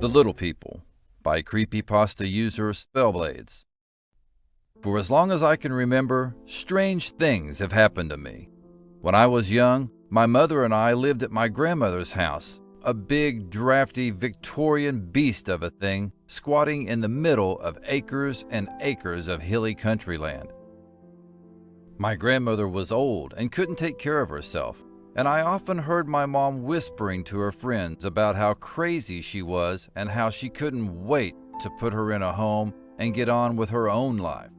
The Little People by creepypasta user Spellblades. For as long as I can remember, strange things have happened to me. When I was young, my mother and I lived at my grandmother's house, a big, drafty, Victorian beast of a thing squatting in the middle of acres and acres of hilly country land. My grandmother was old and couldn't take care of herself, and I often heard my mom whispering to her friends about how crazy she was and how she couldn't wait to put her in a home and get on with her own life.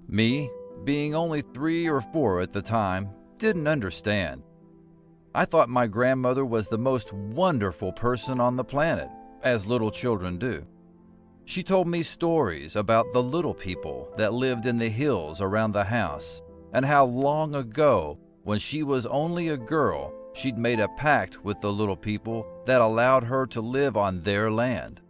Me, being only 3 or 4 at the time, didn't understand. I thought my grandmother was the most wonderful person on the planet, as little children do. She told me stories about the little people that lived in the hills around the house, and how long ago, when she was only a girl, she'd made a pact with the little people that allowed her to live on their land.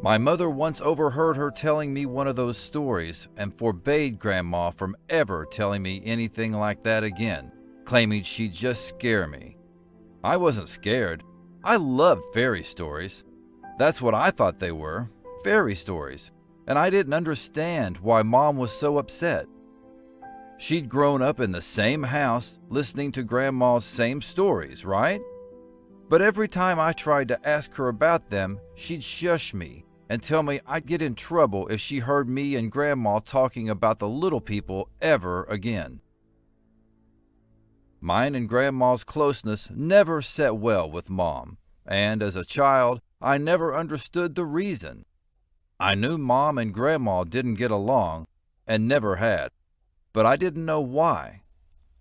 My mother once overheard her telling me one of those stories and forbade Grandma from ever telling me anything like that again, claiming she'd just scare me. I wasn't scared. I loved fairy stories. That's what I thought they were, fairy stories, and I didn't understand why Mom was so upset. She'd grown up in the same house, listening to Grandma's same stories, right? But every time I tried to ask her about them, she'd shush me and tell me I'd get in trouble if she heard me and Grandma talking about the little people ever again. Mine and Grandma's closeness never set well with Mom, and as a child, I never understood the reason. I knew Mom and Grandma didn't get along, and never had, but I didn't know why.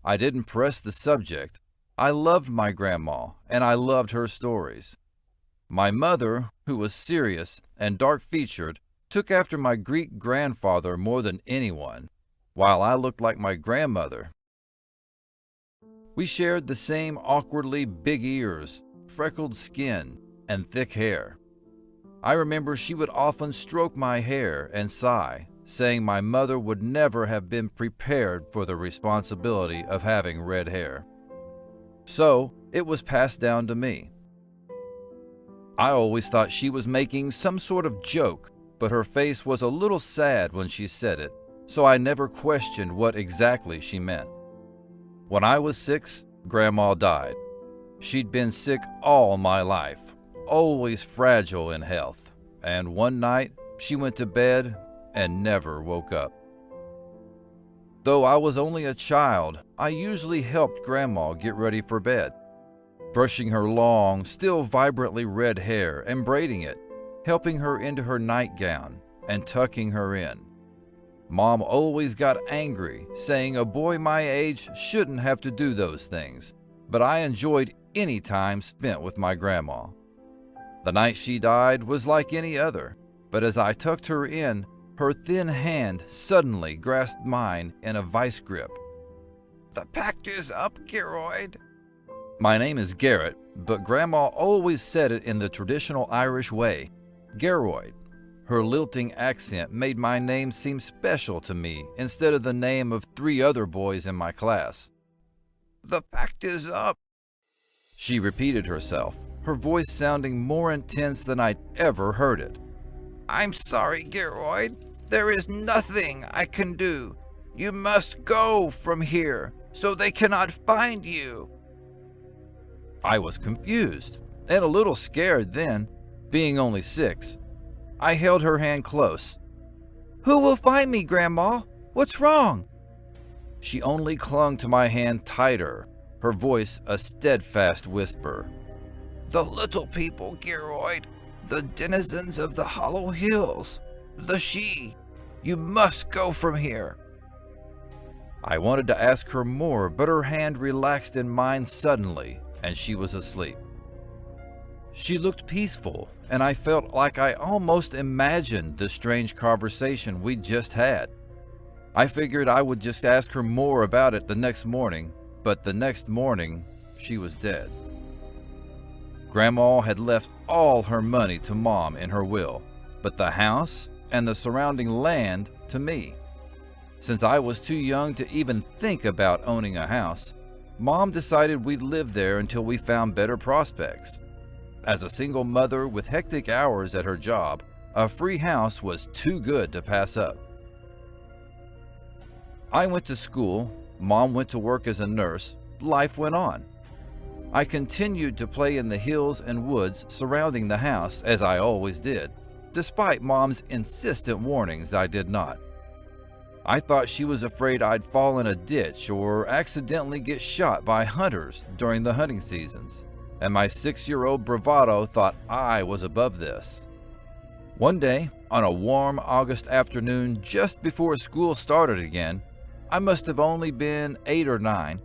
I didn't press the subject. I loved my grandma, and I loved her stories. My mother, who was serious and dark-featured, took after my Greek grandfather more than anyone, while I looked like my grandmother. We shared the same awkwardly big ears, freckled skin, and thick hair. I remember she would often stroke my hair and sigh, saying my mother would never have been prepared for the responsibility of having red hair. So, it was passed down to me. I always thought she was making some sort of joke, but her face was a little sad when she said it, so I never questioned what exactly she meant. When I was 6, Grandma died. She'd been sick all my life, always fragile in health, and one night she went to bed and never woke up. Though I was only a child, I usually helped Grandma get ready for bed, brushing her long, still vibrantly red hair and braiding it, helping her into her nightgown and tucking her in. Mom always got angry, saying a boy my age shouldn't have to do those things, but I enjoyed any time spent with my grandma. The night she died was like any other, but as I tucked her in, her thin hand suddenly grasped mine in a vice grip. "The pact is up, Geroid." My name is Garrett, but Grandma always said it in the traditional Irish way, Geroid. Her lilting accent made my name seem special to me instead of the name of 3 other boys in my class. "The pact is up." She repeated herself, her voice sounding more intense than I'd ever heard it. "I'm sorry, Geroid. There is nothing I can do. You must go from here, so they cannot find you." I was confused and a little scared then, being only 6. I held her hand close. "Who will find me, Grandma? What's wrong?" She only clung to my hand tighter, her voice a steadfast whisper. "The little people, Geroid. The denizens of the hollow hills. The she. You must go from here." I wanted to ask her more, but her hand relaxed in mine suddenly, and she was asleep. She looked peaceful, and I felt like I almost imagined the strange conversation we'd just had. I figured I would just ask her more about it the next morning, but the next morning, she was dead. Grandma had left all her money to Mom in her will, but the house and the surrounding land to me. Since I was too young to even think about owning a house, Mom decided we'd live there until we found better prospects. As a single mother with hectic hours at her job, a free house was too good to pass up. I went to school, Mom went to work as a nurse, life went on. I continued to play in the hills and woods surrounding the house as I always did, despite Mom's insistent warnings I did not. I thought she was afraid I'd fall in a ditch or accidentally get shot by hunters during the hunting seasons, and my 6-year-old bravado thought I was above this. One day, on a warm August afternoon just before school started again, I must have only been 8 or 9,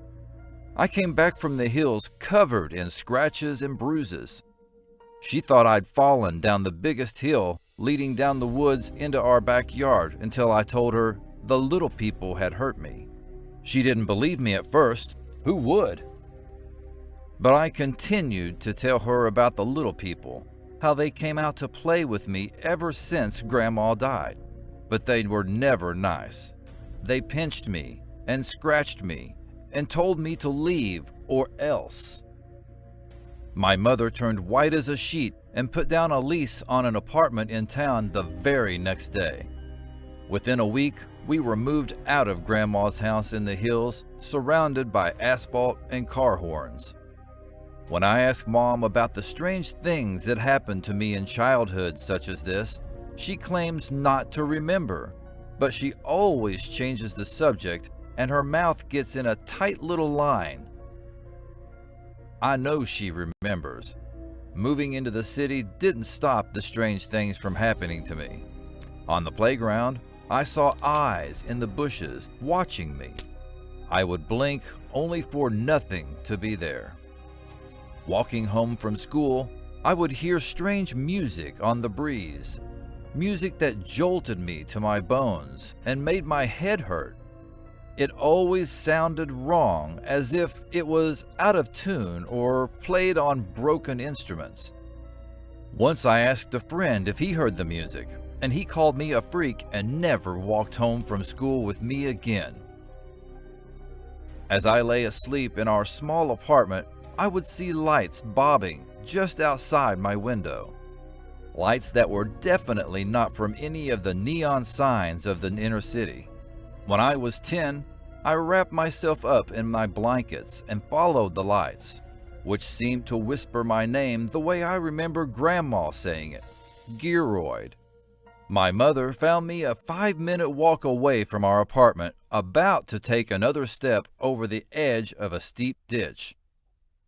I came back from the hills covered in scratches and bruises. She thought I'd fallen down the biggest hill leading down the woods into our backyard until I told her the little people had hurt me. She didn't believe me at first. Who would? But I continued to tell her about the little people, how they came out to play with me ever since Grandma died. But they were never nice. They pinched me and scratched me and told me to leave or else. My mother turned white as a sheet and put down a lease on an apartment in town the very next day. Within a week, we were moved out of Grandma's house in the hills, surrounded by asphalt and car horns. When I asked Mom about the strange things that happened to me in childhood such as this, she claims not to remember, but she always changes the subject and her mouth gets in a tight little line. I know she remembers. Moving into the city didn't stop the strange things from happening to me. On the playground, I saw eyes in the bushes watching me. I would blink only for nothing to be there. Walking home from school, I would hear strange music on the breeze. Music that jolted me to my bones and made my head hurt. It always sounded wrong, as if it was out of tune or played on broken instruments. Once I asked a friend if he heard the music, and he called me a freak and never walked home from school with me again. As I lay asleep in our small apartment, I would see lights bobbing just outside my window. Lights that were definitely not from any of the neon signs of the inner city. When I was 10, I wrapped myself up in my blankets and followed the lights, which seemed to whisper my name the way I remember Grandma saying it, Gearoid. My mother found me a 5-minute walk away from our apartment, about to take another step over the edge of a steep ditch.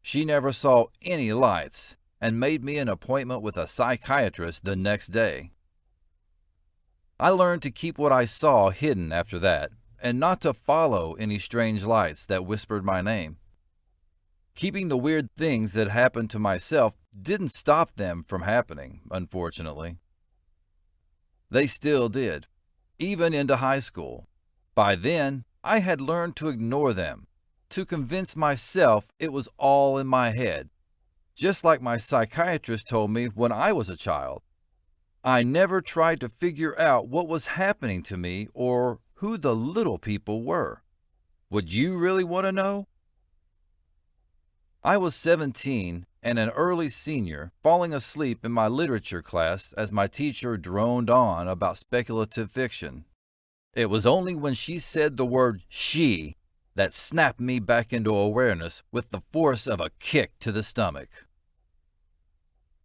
She never saw any lights and made me an appointment with a psychiatrist the next day. I learned to keep what I saw hidden after that, and not to follow any strange lights that whispered my name. Keeping the weird things that happened to myself didn't stop them from happening, unfortunately. They still did, even into high school. By then, I had learned to ignore them, to convince myself it was all in my head, just like my psychiatrist told me when I was a child. I never tried to figure out what was happening to me or who the little people were. Would you really want to know? I was 17 and an early senior, falling asleep in my literature class as my teacher droned on about speculative fiction. It was only when she said the word she that snapped me back into awareness with the force of a kick to the stomach.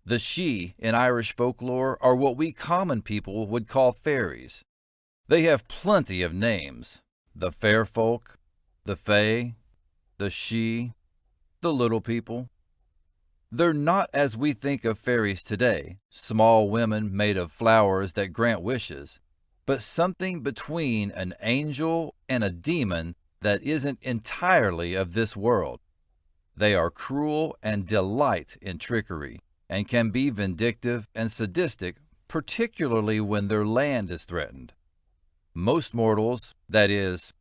The she in Irish folklore are what we common people would call fairies. They have plenty of names: the fair folk, the fae, the she, the little people. They're not as we think of fairies today, small women made of flowers that grant wishes, but something between an angel and a demon that isn't entirely of this world. They are cruel and delight in trickery, and can be vindictive and sadistic, particularly when their land is threatened. Most mortals, that is,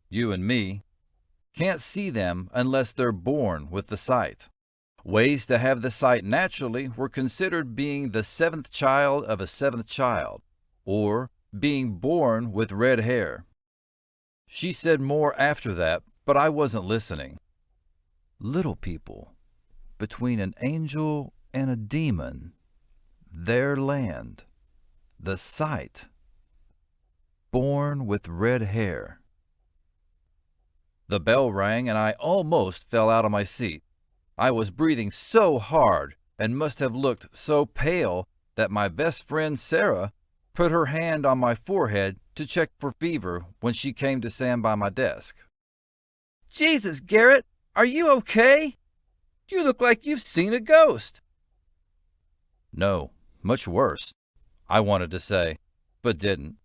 you and me, can't see them unless they're born with the sight. Ways to have the sight naturally were considered being the 7th child of a 7th child, or being born with red hair. She said more after that, but I wasn't listening. Little people, between an angel and a demon. Their land. The sight. Born with red hair. The bell rang and I almost fell out of my seat. I was breathing so hard and must have looked so pale that my best friend Sarah put her hand on my forehead to check for fever when she came to stand by my desk. Jesus, Garrett, are you okay? You look like you've seen a ghost. No, much worse, I wanted to say, but didn't.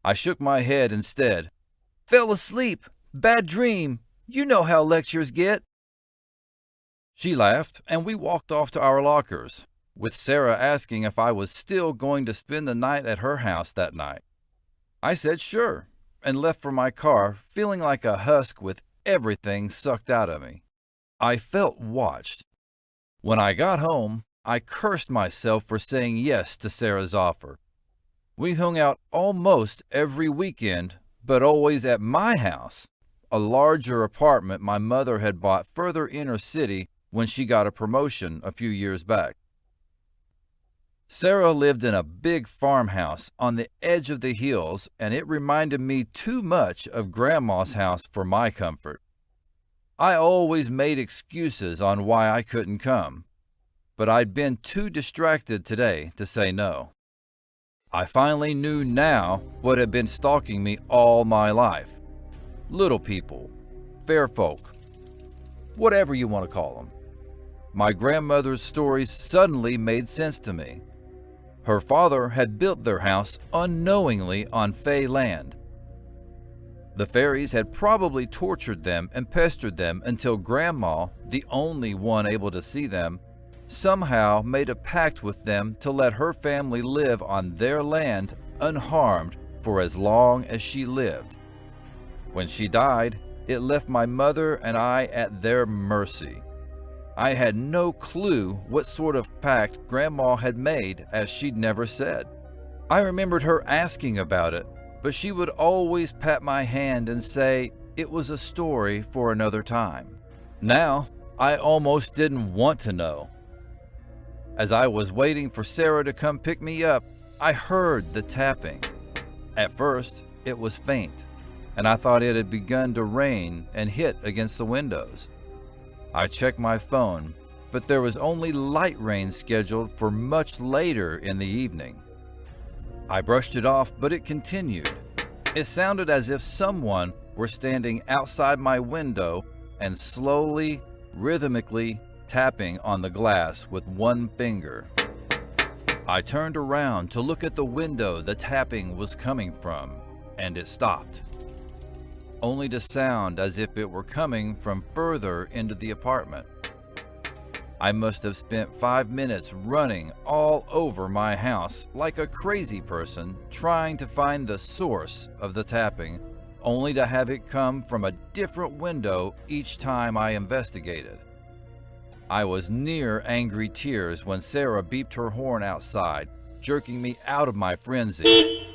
I shook my head instead. Fell asleep. Bad dream. You know how lectures get. She laughed, and we walked off to our lockers, with Sarah asking if I was still going to spend the night at her house that night. I said sure, and left for my car, feeling like a husk with everything sucked out of me. I felt watched. When I got home, I cursed myself for saying yes to Sarah's offer. We hung out almost every weekend, but always at my house, a larger apartment my mother had bought further inner city when she got a promotion a few years back. Sarah lived in a big farmhouse on the edge of the hills, and it reminded me too much of Grandma's house for my comfort. I always made excuses on why I couldn't come, but I'd been too distracted today to say no. I finally knew now what had been stalking me all my life. Little people, fair folk, whatever you want to call them. My grandmother's stories suddenly made sense to me. Her father had built their house unknowingly on Fey land. The fairies had probably tortured them and pestered them until Grandma, the only one able to see them, somehow made a pact with them to let her family live on their land unharmed for as long as she lived. When she died, it left my mother and I at their mercy. I had no clue what sort of pact Grandma had made, as she'd never said. I remembered her asking about it, but she would always pat my hand and say it was a story for another time. Now, I almost didn't want to know. As I was waiting for Sarah to come pick me up, I heard the tapping. At first, it was faint, and I thought it had begun to rain and hit against the windows. I checked my phone, but there was only light rain scheduled for much later in the evening. I brushed it off, but it continued. It sounded as if someone were standing outside my window and slowly, rhythmically tapping on the glass with one finger. I turned around to look at the window the tapping was coming from, and it stopped, only to sound as if it were coming from further into the apartment. I must have spent 5 minutes running all over my house like a crazy person trying to find the source of the tapping, only to have it come from a different window each time I investigated. I was near angry tears when Sarah beeped her horn outside, jerking me out of my frenzy.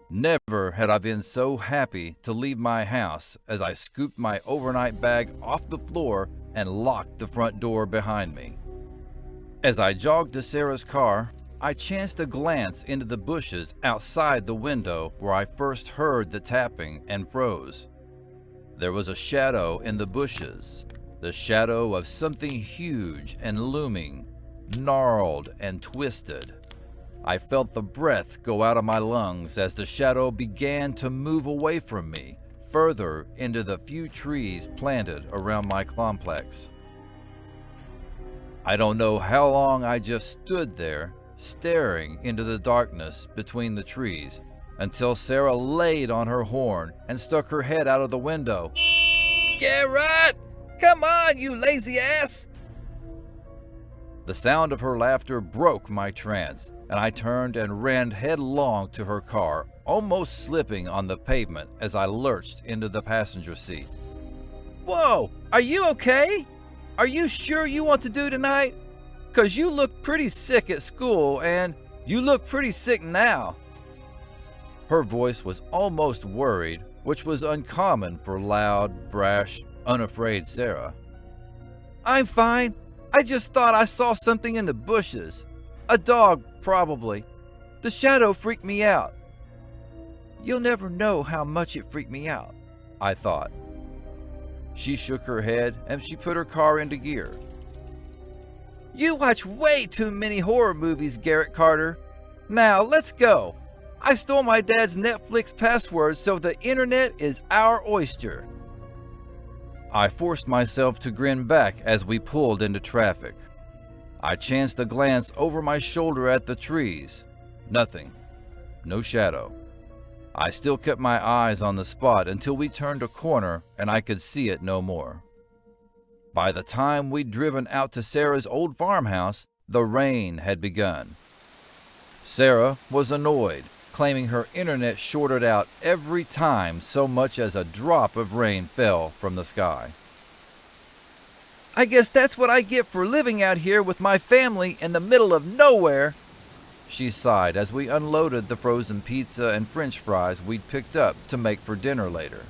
Never had I been so happy to leave my house as I scooped my overnight bag off the floor and locked the front door behind me. As I jogged to Sarah's car, I chanced a glance into the bushes outside the window where I first heard the tapping and froze. There was a shadow in the bushes, the shadow of something huge and looming, gnarled and twisted. I felt the breath go out of my lungs as the shadow began to move away from me, further into the few trees planted around my complex. I don't know how long I just stood there, staring into the darkness between the trees, until Sarah laid on her horn and stuck her head out of the window. Garrett! Come on, you lazy ass! The sound of her laughter broke my trance, and I turned and ran headlong to her car, almost slipping on the pavement as I lurched into the passenger seat. Whoa! Are you okay? Are you sure you want to do tonight? 'Cause you look pretty sick at school, and you look pretty sick now. Her voice was almost worried, which was uncommon for loud, brash, unafraid Sarah. I'm fine. I just thought I saw something in the bushes. A dog, probably. The shadow freaked me out." "You'll never know how much it freaked me out," I thought. She shook her head and she put her car into gear. "You watch way too many horror movies, Garrett Carter. Now, let's go. I stole my dad's Netflix password, so the internet is our oyster." I forced myself to grin back as we pulled into traffic. I chanced a glance over my shoulder at the trees. Nothing. No shadow. I still kept my eyes on the spot until we turned a corner and I could see it no more. By the time we'd driven out to Sarah's old farmhouse, the rain had begun. Sarah was annoyed, claiming her internet shorted out every time so much as a drop of rain fell from the sky. "I guess that's what I get for living out here with my family in the middle of nowhere," she sighed as we unloaded the frozen pizza and French fries we'd picked up to make for dinner later.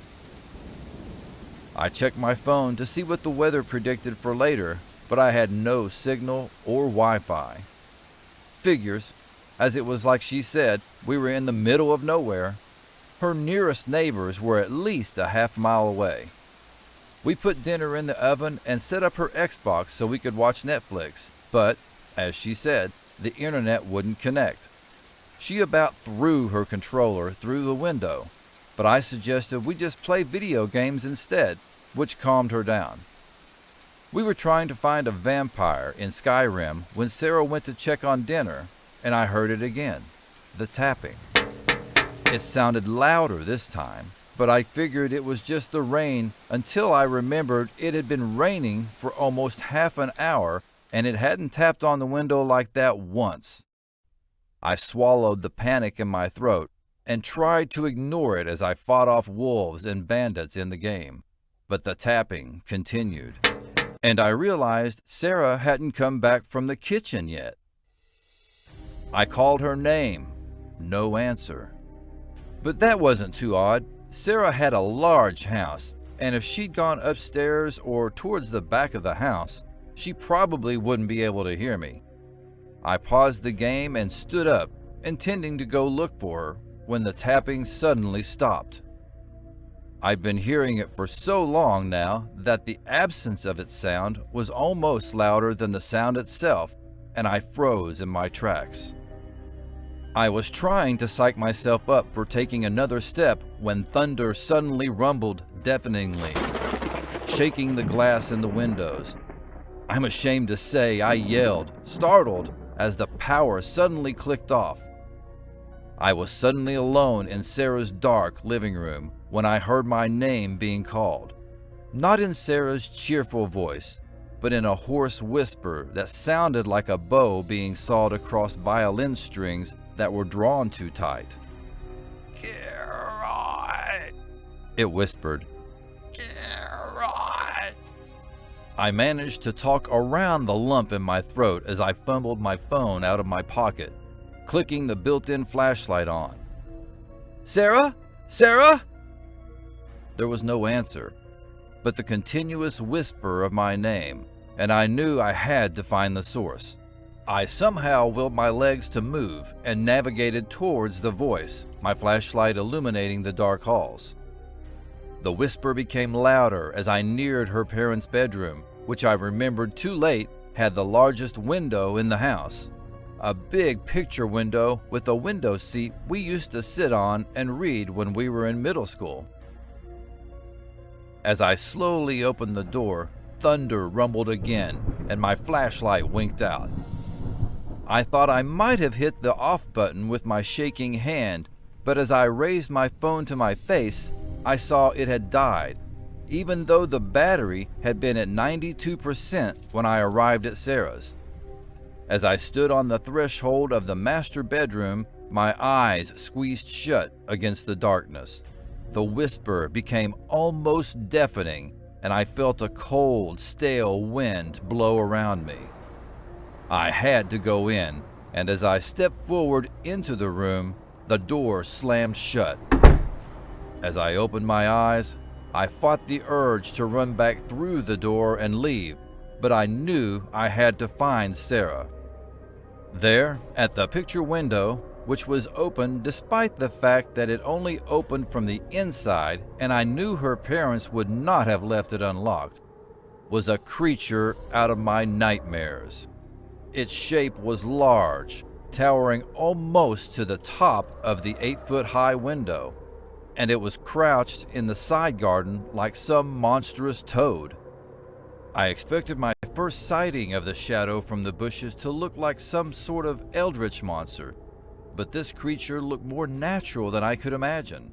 I checked my phone to see what the weather predicted for later, but I had no signal or Wi-Fi. Figures, as it was like she said, we were in the middle of nowhere. Her nearest neighbors were at least a half-mile away. We put dinner in the oven and set up her Xbox so we could watch Netflix, but, as she said, the internet wouldn't connect. She about threw her controller through the window, but I suggested we just play video games instead, which calmed her down. We were trying to find a vampire in Skyrim when Sarah went to check on dinner, and I heard it again, the tapping. It sounded louder this time, but I figured it was just the rain until I remembered it had been raining for almost half an hour and it hadn't tapped on the window like that once. I swallowed the panic in my throat and tried to ignore it as I fought off wolves and bandits in the game, but the tapping continued, and I realized Sarah hadn't come back from the kitchen yet. I called her name. No answer. But that wasn't too odd. Sarah had a large house, and if she'd gone upstairs or towards the back of the house, she probably wouldn't be able to hear me. I paused the game and stood up, intending to go look for her, when the tapping suddenly stopped. I'd been hearing it for so long now that the absence of its sound was almost louder than the sound itself, and I froze in my tracks. I was trying to psych myself up for taking another step when thunder suddenly rumbled deafeningly, shaking the glass in the windows. I'm ashamed to say I yelled, startled, as the power suddenly clicked off. I was suddenly alone in Sarah's dark living room when I heard my name being called. Not in Sarah's cheerful voice, but in a hoarse whisper that sounded like a bow being sawed across violin strings that were drawn too tight. "Garrett," it whispered. "Garrett." I managed to talk around the lump in my throat as I fumbled my phone out of my pocket, clicking the built-in flashlight on. "Sarah? Sarah?" There was no answer, but the continuous whisper of my name, and I knew I had to find the source. I somehow willed my legs to move and navigated towards the voice, my flashlight illuminating the dark halls. The whisper became louder as I neared her parents' bedroom, which I remembered too late had the largest window in the house. A big picture window with a window seat we used to sit on and read when we were in middle school. As I slowly opened the door, thunder rumbled again and my flashlight winked out. I thought I might have hit the off button with my shaking hand, but as I raised my phone to my face, I saw it had died, even though the battery had been at 92% when I arrived at Sarah's. As I stood on the threshold of the master bedroom, my eyes squeezed shut against the darkness. The whisper became almost deafening, and I felt a cold, stale wind blow around me. I had to go in, and as I stepped forward into the room, the door slammed shut. As I opened my eyes, I fought the urge to run back through the door and leave, but I knew I had to find Sarah. There, at the picture window, which was open despite the fact that it only opened from the inside and I knew her parents would not have left it unlocked, was a creature out of my nightmares. Its shape was large, towering almost to the top of the 8-foot-high window, and it was crouched in the side garden like some monstrous toad. I expected my first sighting of the shadow from the bushes to look like some sort of eldritch monster, but this creature looked more natural than I could imagine.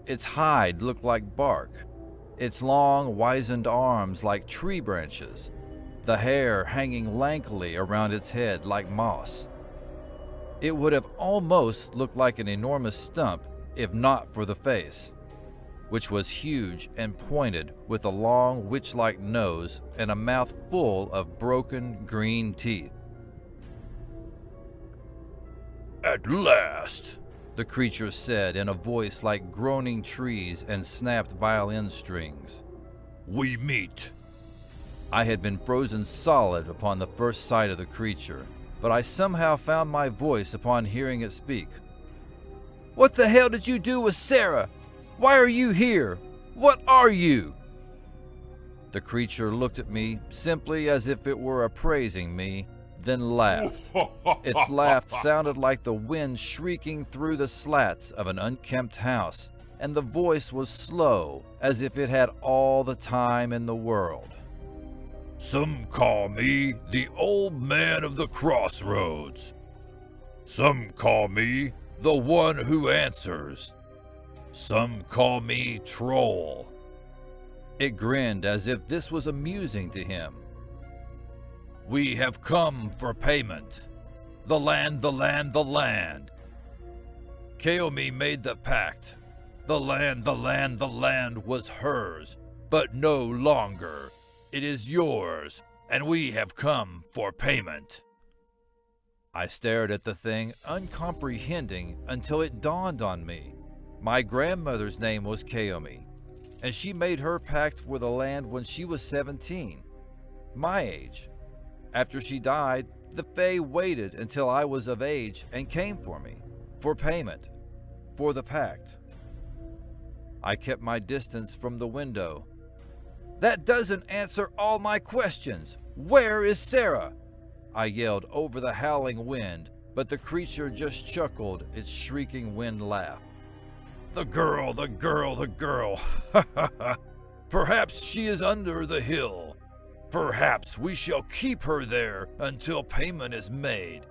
Its hide looked like bark, its long, wizened arms like tree branches, the hair hanging lankily around its head like moss. It would have almost looked like an enormous stump if not for the face, which was huge and pointed with a long witch-like nose and a mouth full of broken green teeth. "At last," the creature said in a voice like groaning trees and snapped violin strings. "We meet." I had been frozen solid upon the first sight of the creature, but I somehow found my voice upon hearing it speak. "What the hell did you do with Sarah? Why are you here? What are you?" The creature looked at me simply as if it were appraising me, then laughed. Its laugh sounded like the wind shrieking through the slats of an unkempt house, and the voice was slow, as if it had all the time in the world. "Some call me the old man of the crossroads. Some call me the one who answers. Some call me Troll." It grinned as if this was amusing to him. "We have come for payment. The land, the land, the land. Kaomi made the pact. The land, the land, the land was hers, but no longer. It is yours, and we have come for payment." I stared at the thing, uncomprehending, until it dawned on me. My grandmother's name was Kaomi, and she made her pact for the land when she was 17, my age. After she died, the Fae waited until I was of age and came for me, for payment, for the pact. I kept my distance from the window. "That doesn't answer all my questions. Where is Sarah?" I yelled over the howling wind, but the creature just chuckled its shrieking wind laugh. "The girl, the girl, the girl. Ha ha ha. Perhaps she is under the hill. Perhaps we shall keep her there until payment is made.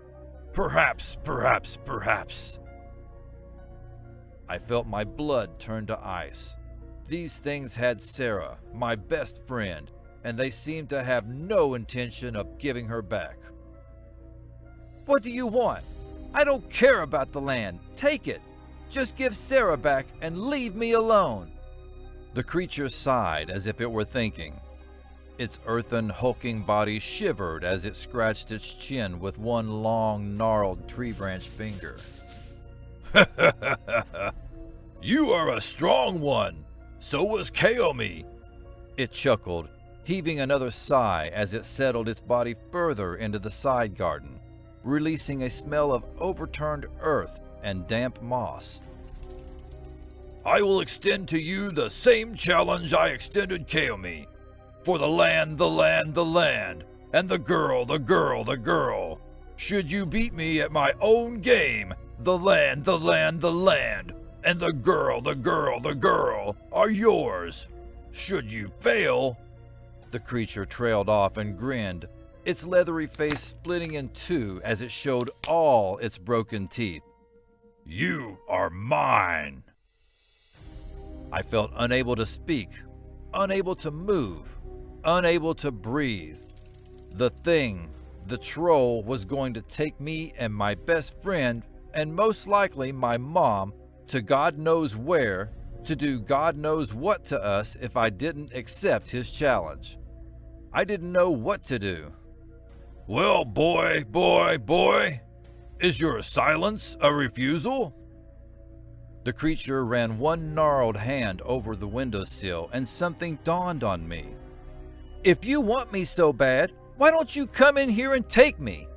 Perhaps, perhaps, perhaps." I felt my blood turn to ice. These things had Sarah, my best friend, and they seemed to have no intention of giving her back. "What do you want? I don't care about the land. Take it. Just give Sarah back and leave me alone." The creature sighed as if it were thinking. Its earthen, hulking body shivered as it scratched its chin with one long, gnarled tree branch finger. "You are a strong one. So was Kaomi." It chuckled, heaving another sigh as it settled its body further into the side garden, releasing a smell of overturned earth and damp moss. "I will extend to you the same challenge I extended Kaomi. For the land, the land, the land, and the girl, the girl, the girl. Should you beat me at my own game, the land, the land, the land, and the girl, the girl, the girl are yours. Should you fail..." The creature trailed off and grinned, its leathery face splitting in two as it showed all its broken teeth. "You are mine." I felt unable to speak, unable to move, unable to breathe. The thing, the troll, was going to take me and my best friend, and most likely my mom, to God knows where, to do God knows what to us if I didn't accept his challenge. I didn't know what to do. "Well, boy, boy, boy, is your silence a refusal?" The creature ran one gnarled hand over the windowsill, and something dawned on me. If you want me so bad, why don't you come in here and take me?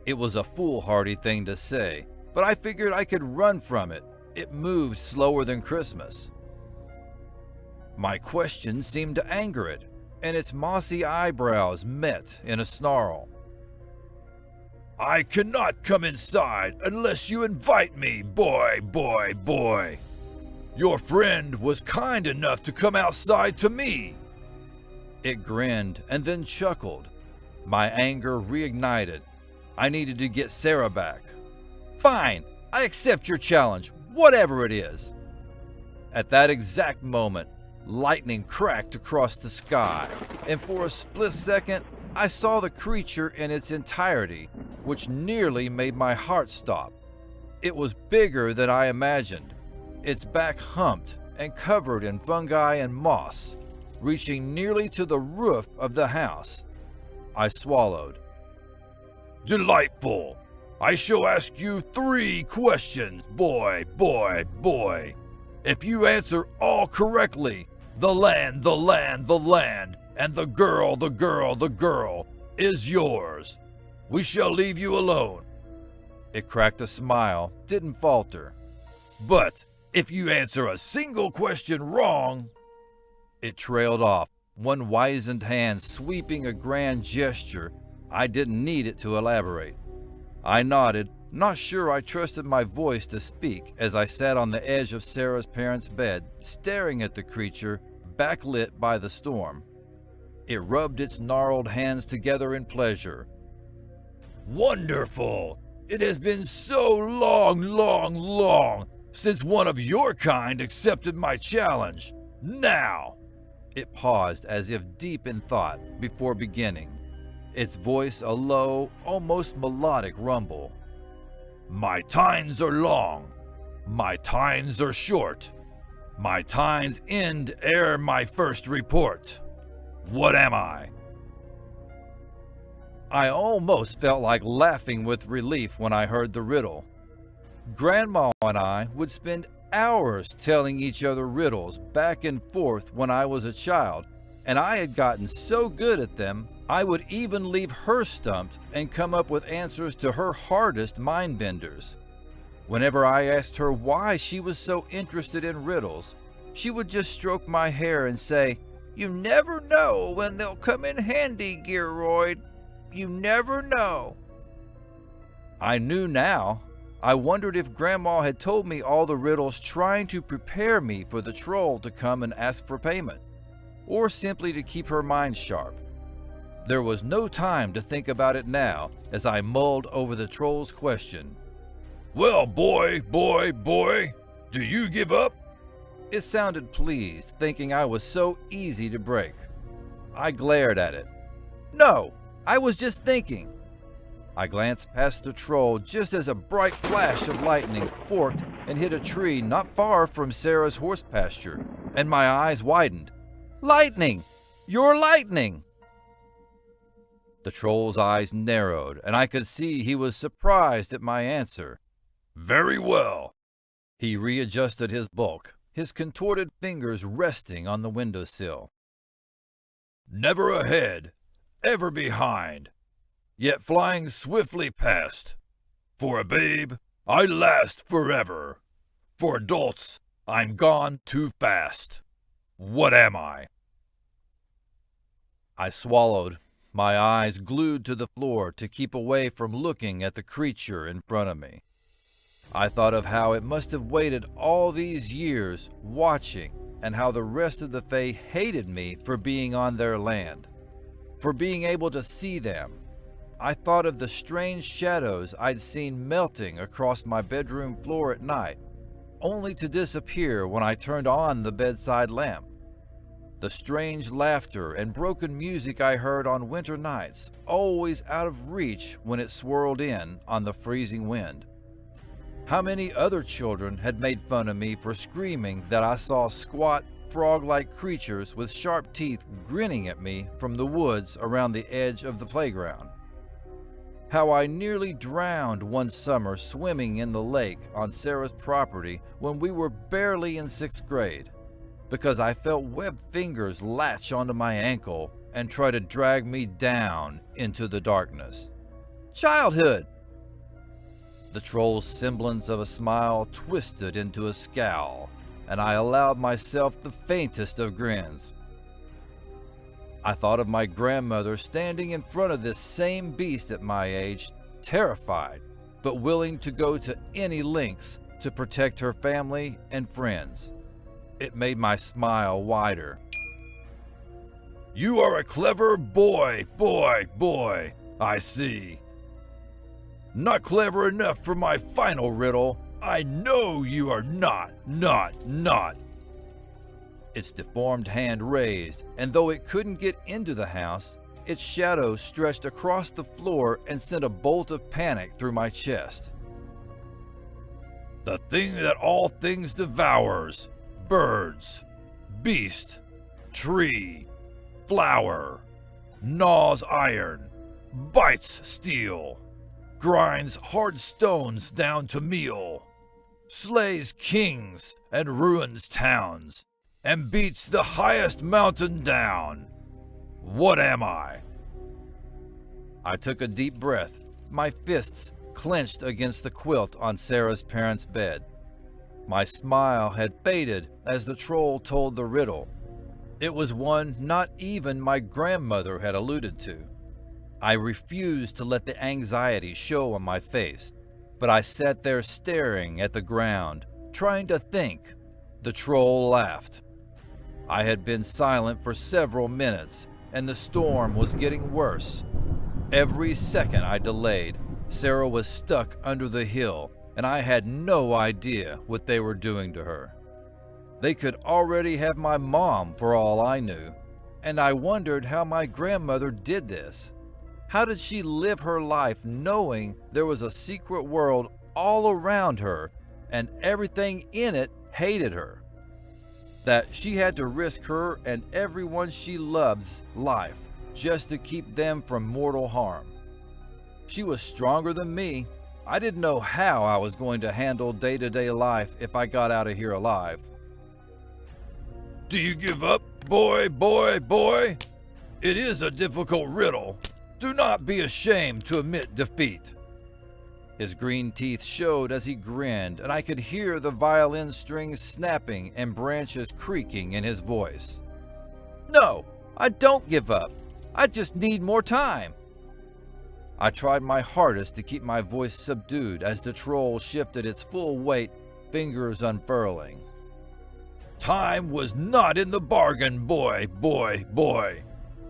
It was a foolhardy thing to say, but I figured I could run from it. It moved slower than Christmas. My question seemed to anger it, and its mossy eyebrows met in a snarl. I cannot come inside unless you invite me, boy. Your friend was kind enough to come outside to me. It grinned and then chuckled. My anger reignited. I needed to get Sarah back. Fine, I accept your challenge, whatever it is. At that exact moment, lightning cracked across the sky, and for a split second, I saw the creature in its entirety, which nearly made my heart stop. It was bigger than I imagined, its back humped and covered in fungi and moss, reaching nearly to the roof of the house. I swallowed. Delightful! I shall ask you 3 questions, boy. If you answer all correctly, the land, and the girl is yours. We shall leave you alone. It cracked a smile, didn't falter. But if you answer a single question wrong... It trailed off, one wizened hand sweeping a grand gesture. I didn't need it to elaborate. I nodded, not sure I trusted my voice to speak as I sat on the edge of Sarah's parents' bed, staring at the creature, backlit by the storm. It rubbed its gnarled hands together in pleasure. Wonderful! It has been so long since one of your kind accepted my challenge. Now! It paused as if deep in thought before beginning, its voice a low, almost melodic rumble. My tines are long, my tines are short. My tines end ere my first report. What am I? I almost felt like laughing with relief when I heard the riddle. Grandma and I would spend hours telling each other riddles back and forth when I was a child, and I had gotten so good at them, I would even leave her stumped and come up with answers to her hardest mind benders. Whenever I asked her why she was so interested in riddles, she would just stroke my hair and say, "You never know when they'll come in handy, Gearoid. You never know." I knew now. I wondered if Grandma had told me all the riddles trying to prepare me for the troll to come and ask for payment, or simply to keep her mind sharp. There was no time to think about it now as I mulled over the troll's question. Well, boy, do you give up? It sounded pleased, thinking I was so easy to break. I glared at it. No, I was just thinking. I glanced past the troll just as a bright flash of lightning forked and hit a tree not far from Sarah's horse pasture, and my eyes widened. Lightning! You're lightning! The troll's eyes narrowed, and I could see he was surprised at my answer. Very well. He readjusted his bulk, his contorted fingers resting on the windowsill. Never ahead, ever behind, yet flying swiftly past. For a babe, I last forever. For adults, I'm gone too fast. What am I? I swallowed, my eyes glued to the floor to keep away from looking at the creature in front of me. I thought of how it must have waited all these years watching, and how the rest of the Fae hated me for being on their land, for being able to see them. I thought of the strange shadows I'd seen melting across my bedroom floor at night, only to disappear when I turned on the bedside lamp. The strange laughter and broken music I heard on winter nights, always out of reach when it swirled in on the freezing wind. How many other children had made fun of me for screaming that I saw squat, frog-like creatures with sharp teeth grinning at me from the woods around the edge of the playground. How I nearly drowned one summer swimming in the lake on Sarah's property when we were barely in 6th grade, because I felt webbed fingers latch onto my ankle and try to drag me down into the darkness. Childhood. The troll's semblance of a smile twisted into a scowl, and I allowed myself the faintest of grins. I thought of my grandmother standing in front of this same beast at my age, terrified, but willing to go to any lengths to protect her family and friends. It made my smile wider. You are a clever boy, I see. Not clever enough for my final riddle. I know you are not. Its deformed hand raised, and though it couldn't get into the house, its shadow stretched across the floor and sent a bolt of panic through my chest. The thing that all things devours. Birds, beast, tree, flower, gnaws iron, bites steel, grinds hard stones down to meal, slays kings and ruins towns, and beats the highest mountain down. What am I? I took a deep breath, my fists clenched against the quilt on Sarah's parents' bed. My smile had faded as the troll told the riddle. It was one not even my grandmother had alluded to. I refused to let the anxiety show on my face, but I sat there staring at the ground, trying to think. The troll laughed. I had been silent for several minutes, and the storm was getting worse. Every second I delayed, Sarah was stuck under the hill, and I had no idea what they were doing to her. They could already have my mom for all I knew, and I wondered how my grandmother did this. How did she live her life knowing there was a secret world all around her and everything in it hated her? That she had to risk her and everyone she loves' life just to keep them from mortal harm. She was stronger than me. I didn't know how I was going to handle day-to-day life if I got out of here alive. Do you give up, boy? It is a difficult riddle. Do not be ashamed to admit defeat. His green teeth showed as he grinned, and I could hear the violin strings snapping and branches creaking in his voice. No, I don't give up. I just need more time. I tried my hardest to keep my voice subdued as the troll shifted its full weight, fingers unfurling. Time was not in the bargain, boy.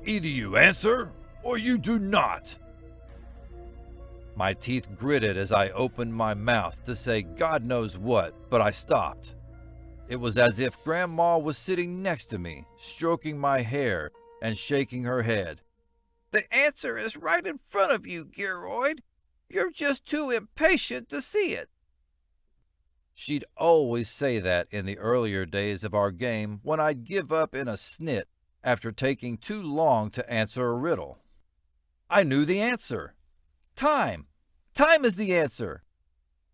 Either you answer or you do not. My teeth gritted as I opened my mouth to say God knows what, but I stopped. It was as if Grandma was sitting next to me, stroking my hair and shaking her head. The answer is right in front of you, Gearoid. You're just too impatient to see it. She'd always say that in the earlier days of our game when I'd give up in a snit after taking too long to answer a riddle. I knew the answer. Time. Time is the answer.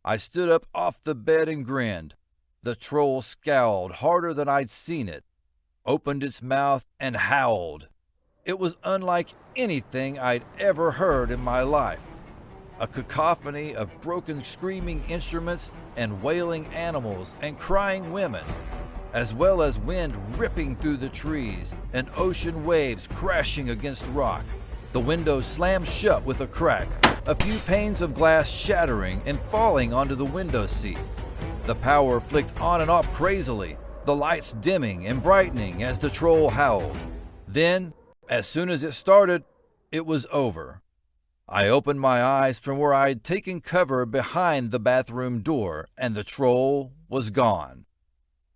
I stood up off the bed and grinned. The troll scowled harder than I'd seen it, opened its mouth and howled. It was unlike anything I'd ever heard in my life. A cacophony of broken screaming instruments and wailing animals and crying women, as well as wind ripping through the trees and ocean waves crashing against rock. The window slammed shut with a crack, a few panes of glass shattering and falling onto the window seat. The power flicked on and off crazily, the lights dimming and brightening as the troll howled. Then, as soon as it started, it was over. I opened my eyes from where I had taken cover behind the bathroom door, and the troll was gone.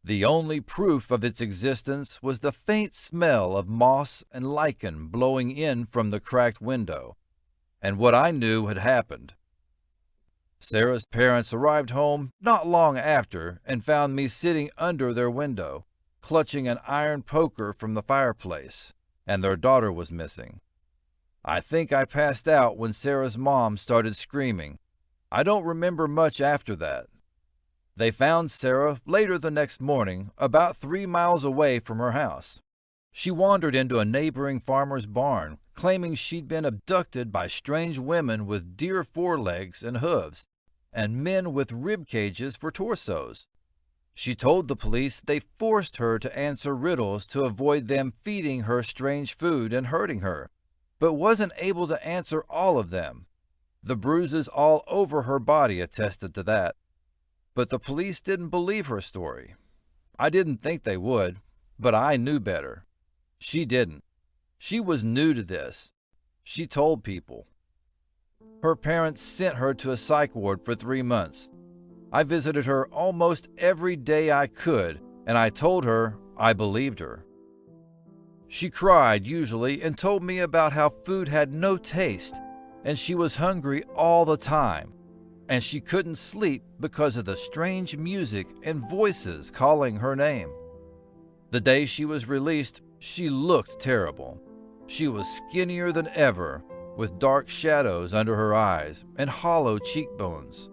The only proof of its existence was the faint smell of moss and lichen blowing in from the cracked window, and what I knew had happened. Sarah's parents arrived home not long after and found me sitting under their window, clutching an iron poker from the fireplace, and their daughter was missing. I think I passed out when Sarah's mom started screaming. I don't remember much after that. They found Sarah later the next morning, about 3 miles away from her house. She wandered into a neighboring farmer's barn, claiming she'd been abducted by strange women with deer forelegs and hooves, and men with rib cages for torsos. She told the police they forced her to answer riddles to avoid them feeding her strange food and hurting her, but wasn't able to answer all of them. The bruises all over her body attested to that. But the police didn't believe her story. I didn't think they would, but I knew better. She didn't. She was new to this. She told people. Her parents sent her to a psych ward for 3 months. I visited her almost every day I could, and I told her I believed her. She cried usually and told me about how food had no taste, and she was hungry all the time, and she couldn't sleep because of the strange music and voices calling her name. The day she was released, she looked terrible. She was skinnier than ever, with dark shadows under her eyes and hollow cheekbones.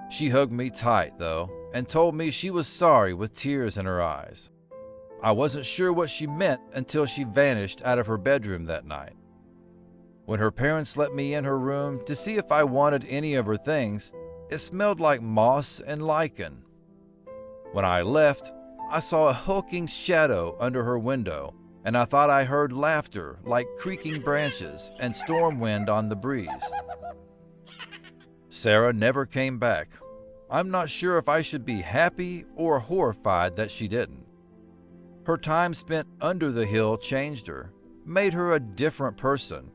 She hugged me tight, though, and told me she was sorry with tears in her eyes. I wasn't sure what she meant until she vanished out of her bedroom that night. When her parents let me in her room to see if I wanted any of her things, it smelled like moss and lichen. When I left, I saw a hulking shadow under her window, and I thought I heard laughter like creaking branches and storm wind on the breeze. Sarah never came back. I'm not sure if I should be happy or horrified that she didn't. Her time spent under the hill changed her, made her a different person.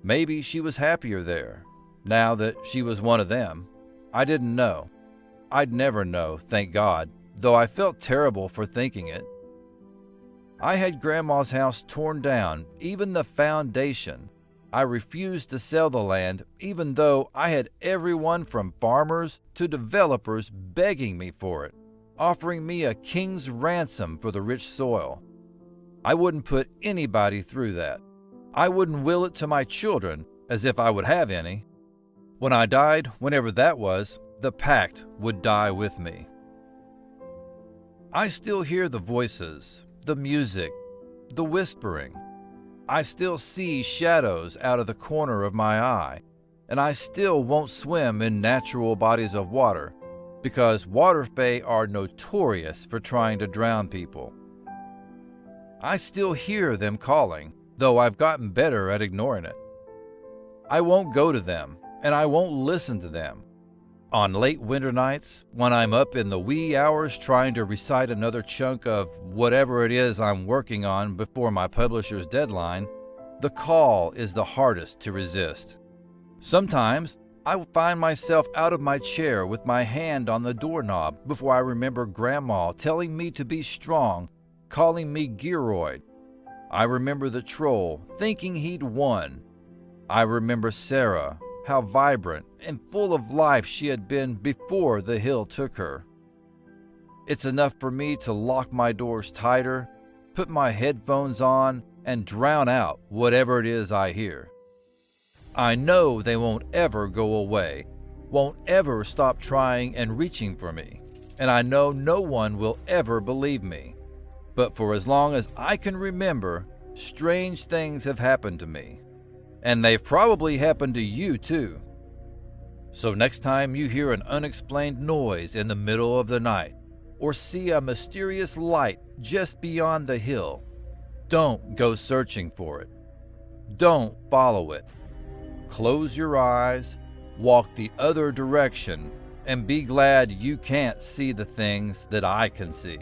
Maybe she was happier there, now that she was one of them. I didn't know. I'd never know, thank God, though I felt terrible for thinking it. I had Grandma's house torn down, even the foundation. I refused to sell the land, even though I had everyone from farmers to developers begging me for it, offering me a king's ransom for the rich soil. I wouldn't put anybody through that. I wouldn't will it to my children, as if I would have any. When I died, whenever that was, the pact would die with me. I still hear the voices, the music, the whispering. I still see shadows out of the corner of my eye, and I still won't swim in natural bodies of water, because water fae are notorious for trying to drown people. I still hear them calling, though I've gotten better at ignoring it. I won't go to them, and I won't listen to them. On late winter nights, when I'm up in the wee hours trying to recite another chunk of whatever it is I'm working on before my publisher's deadline, the call is the hardest to resist. Sometimes I will find myself out of my chair with my hand on the doorknob before I remember Grandma telling me to be strong, calling me Gearoid. I remember the troll thinking he'd won. I remember Sarah, how vibrant and full of life she had been before the hill took her. It's enough for me to lock my doors tighter, put my headphones on, and drown out whatever it is I hear. I know they won't ever go away, won't ever stop trying and reaching for me, and I know no one will ever believe me. But for as long as I can remember, strange things have happened to me. And they've probably happened to you too. So next time you hear an unexplained noise in the middle of the night, or see a mysterious light just beyond the hill, don't go searching for it. Don't follow it. Close your eyes, walk the other direction, and be glad you can't see the things that I can see.